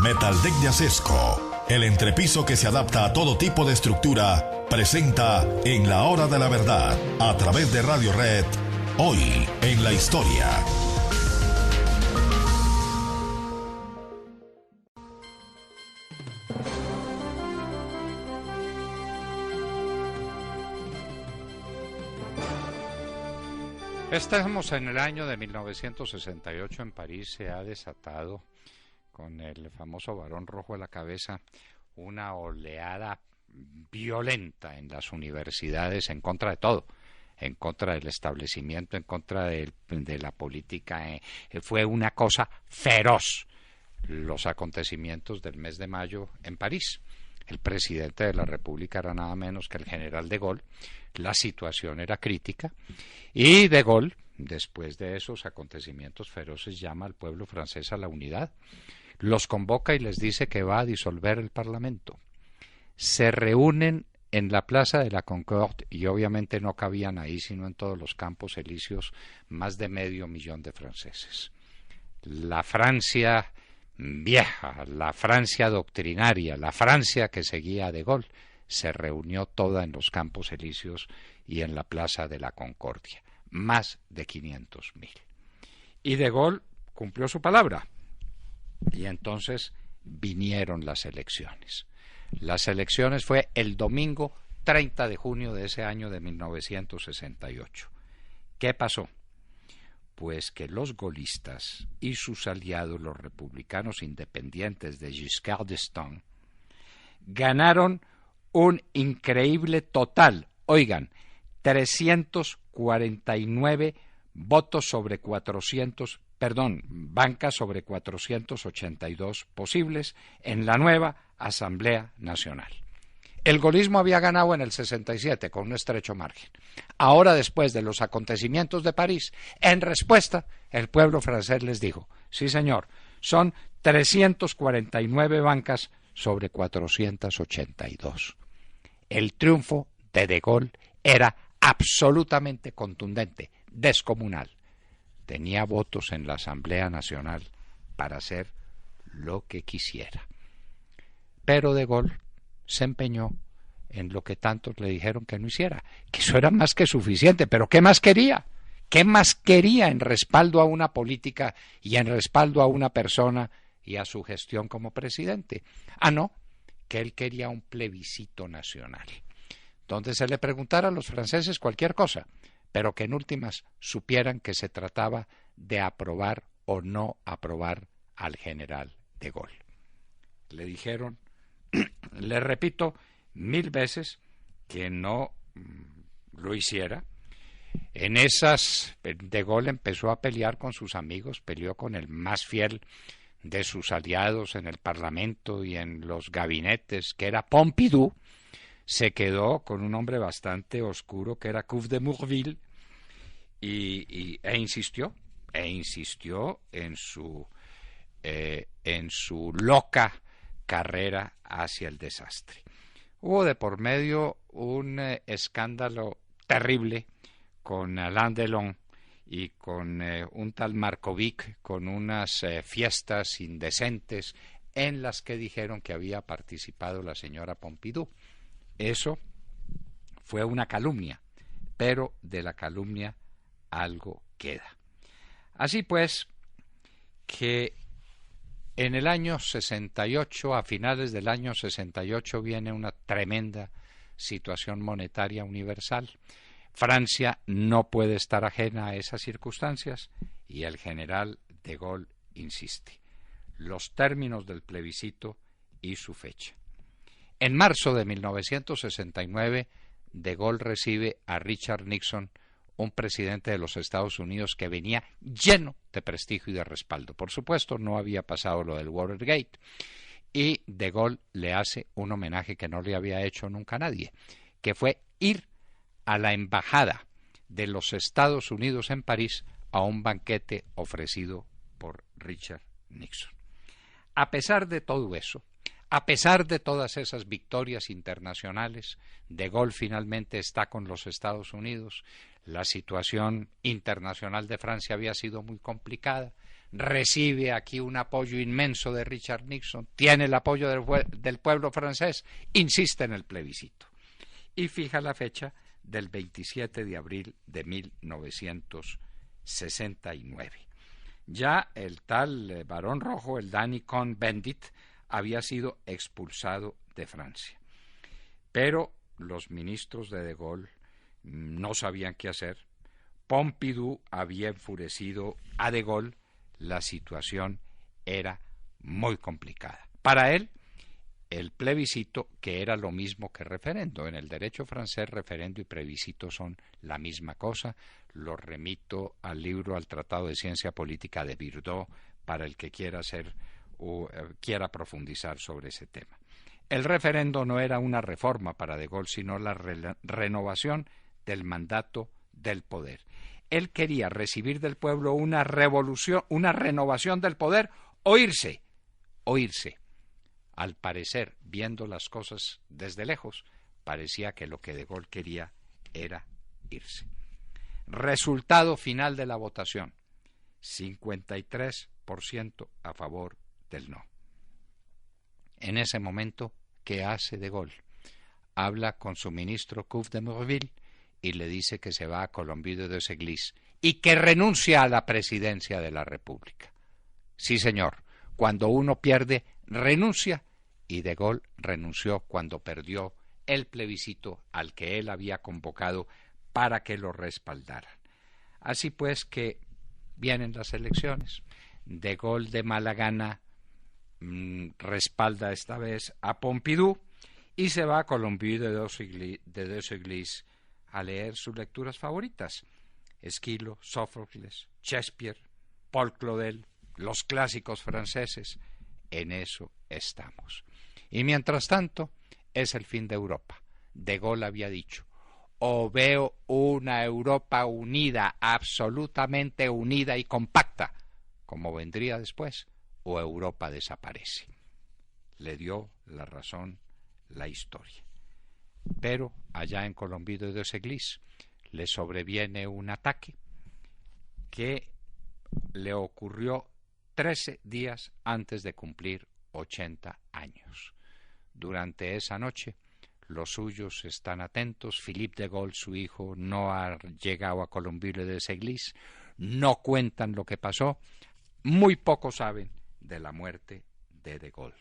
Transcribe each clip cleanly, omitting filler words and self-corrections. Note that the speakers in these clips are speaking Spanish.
Metaldeck de Acesco, el entrepiso que se adapta a todo tipo de estructura, presenta En la Hora de la Verdad, a través de Radio Red, hoy en la historia. Estamos en el año de 1968. En París se ha desatado, con el famoso Barón Rojo a la cabeza, una oleada violenta en las universidades en contra de todo, en contra del establecimiento, en contra de la política. Fue una cosa feroz los acontecimientos del mes de mayo en París. El presidente de la República era nada menos que el general de Gaulle. La situación era crítica y de Gaulle, después de esos acontecimientos feroces, llama al pueblo francés a la unidad, los convoca y les dice que va a disolver el Parlamento. Se reúnen en la Plaza de la Concorde y obviamente no cabían ahí, sino en todos los campos elíseos, más de 500,000 de franceses. La Francia vieja, la Francia doctrinaria, la Francia que seguía a de Gaulle, se reunió toda en los campos elíseos y en la Plaza de la Concordia, más de 500,000. Y de Gaulle cumplió su palabra, y entonces vinieron las elecciones. Las elecciones fue el domingo 30 de junio de ese año de 1968. ¿Qué pasó? Pues que los gaullistas y sus aliados, los republicanos independientes de Giscard d'Estaing, ganaron un increíble total, oigan, 349 votos sobre 400, bancas sobre 482 posibles en la nueva Asamblea Nacional. El gaullismo había ganado en el 67 con un estrecho margen. Ahora, después de los acontecimientos de París, en respuesta, el pueblo francés les dijo, sí señor, son 349 bancas sobre 482. El triunfo de Gaulle era absolutamente contundente, descomunal. Tenía votos en la Asamblea Nacional para hacer lo que quisiera. Pero de Gaulle se empeñó en lo que tantos le dijeron que no hiciera, que eso era más que suficiente, pero ¿qué más quería? ¿Qué más quería en respaldo a una política y en respaldo a una persona y a su gestión como presidente? No, que él quería un plebiscito nacional, donde se le preguntara a los franceses cualquier cosa, pero que en últimas supieran que se trataba de aprobar o no aprobar al general de Gaulle. Le dijeron, le repito 1000 veces, que no lo hiciera. En esas, de Gaulle empezó a pelear con sus amigos, peleó con el más fiel de sus aliados en el Parlamento y en los gabinetes, que era Pompidou. Se quedó con un hombre bastante oscuro, que era Couve de Morville, e insistió en su loca carrera hacia el desastre. Hubo de por medio un escándalo terrible con Alain Delon y con un tal Markovic, con unas fiestas indecentes en las que dijeron que había participado la señora Pompidou. Eso fue una calumnia, pero de la calumnia algo queda. Así pues, que en el año 68, a finales del año 68, viene una tremenda situación monetaria universal. Francia no puede estar ajena a esas circunstancias y el general de Gaulle insiste. Los términos del plebiscito y su fecha. En marzo de 1969, de Gaulle recibe a Richard Nixon, un presidente de los Estados Unidos que venía lleno de prestigio y de respaldo. Por supuesto, no había pasado lo del Watergate, y de Gaulle le hace un homenaje que no le había hecho nunca a nadie, que fue ir a la embajada de los Estados Unidos en París a un banquete ofrecido por Richard Nixon. A pesar de todo eso, a pesar de todas esas victorias internacionales, de Gaulle finalmente está con los Estados Unidos. La situación internacional de Francia había sido muy complicada, recibe aquí un apoyo inmenso de Richard Nixon, tiene el apoyo del pueblo francés, insiste en el plebiscito y fija la fecha del 27 de abril de 1969. Ya el tal Barón Rojo, el Danny Cohn-Bendit, había sido expulsado de Francia. Pero los ministros de Gaulle no sabían qué hacer. Pompidou había enfurecido a de Gaulle. La situación era muy complicada. Para él, el plebiscito, que era lo mismo que referendo, en el derecho francés referendo y plebiscito son la misma cosa, lo remito al libro, al Tratado de Ciencia Política de Virdot, para el que quiera quiera profundizar sobre ese tema. El referendo no era una reforma para de Gaulle, sino la renovación del mandato del poder. Él quería recibir del pueblo una revolución, una renovación del poder o irse. Al parecer, viendo las cosas desde lejos, parecía que lo que de Gaulle quería era irse. Resultado final de la votación: 53% a favor del no. En ese momento, ¿qué hace de Gaulle? Habla con su ministro Couve de Morville y le dice que se va a Colombier de Seglis y que renuncia a la presidencia de la República. Sí, señor, cuando uno pierde, renuncia, y de Gaulle renunció cuando perdió el plebiscito al que él había convocado para que lo respaldaran. Así pues que vienen las elecciones. De Gaulle de mala gana respalda esta vez a Pompidou y se va a Colombier de Seglis a leer sus lecturas favoritas: Esquilo, Sófocles, Shakespeare, Paul Claudel, los clásicos franceses. En eso estamos. Y mientras tanto, es el fin de Europa. De Gaulle había dicho: o veo una Europa unida, absolutamente unida y compacta, como vendría después, o Europa desaparece. Le dio la razón la historia. Pero allá en Colombier de Seglis le sobreviene un ataque que le ocurrió 13 días antes de cumplir 80 años. Durante esa noche, los suyos están atentos. Philippe de Gaulle, su hijo, no ha llegado a Colombier de Seglis, no cuentan lo que pasó, muy poco saben de la muerte de Gaulle.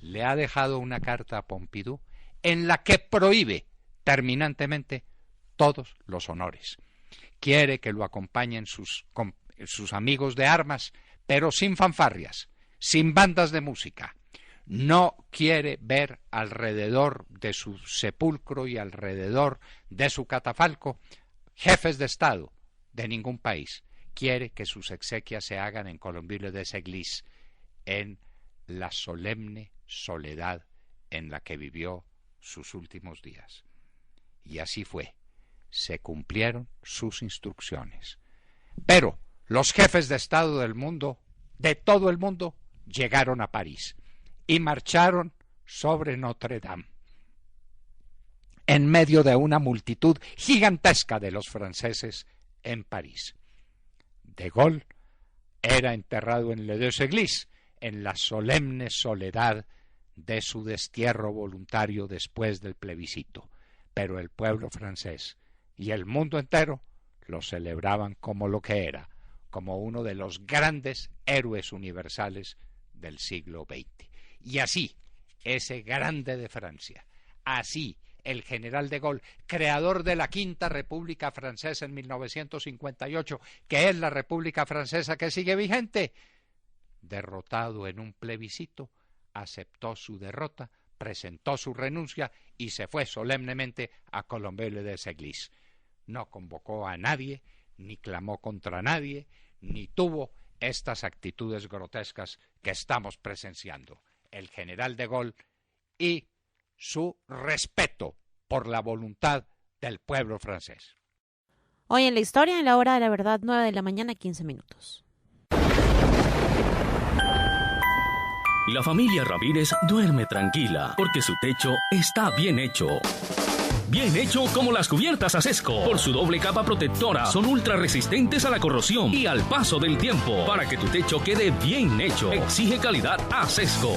Le ha dejado una carta a Pompidou en la que prohíbe terminantemente todos los honores. Quiere que lo acompañen sus amigos de armas, pero sin fanfarrias, sin bandas de música. No quiere ver alrededor de su sepulcro y alrededor de su catafalco jefes de Estado de ningún país. Quiere que sus exequias se hagan en Colombier de Seglis, en la solemne soledad en la que vivió sus últimos días. Y así fue. Se cumplieron sus instrucciones. Pero los jefes de Estado del mundo, de todo el mundo, llegaron a París y marcharon sobre Notre Dame, en medio de una multitud gigantesca de los franceses en París. De Gaulle era enterrado en Le Deux Églises, en la solemne soledad de su destierro voluntario después del plebiscito, pero el pueblo francés y el mundo entero lo celebraban como lo que era, como uno de los grandes héroes universales del siglo XX. Y así, ese grande de Francia, así el general de Gaulle, creador de la Quinta República Francesa en 1958, que es la República Francesa que sigue vigente, derrotado en un plebiscito, aceptó su derrota, presentó su renuncia y se fue solemnemente a Colombier de Seglis. No convocó a nadie, ni clamó contra nadie, ni tuvo estas actitudes grotescas que estamos presenciando. El general de Gaulle y su respeto por la voluntad del pueblo francés. Hoy en la historia, en la hora de la verdad, 9 de la mañana, 15 minutos. La familia Ramírez duerme tranquila porque su techo está bien hecho. bien hecho como las cubiertas Acesco. Por su doble capa protectora, son ultra resistentes a la corrosión y al paso del tiempo. Para que tu techo quede bien hecho, exige calidad Acesco.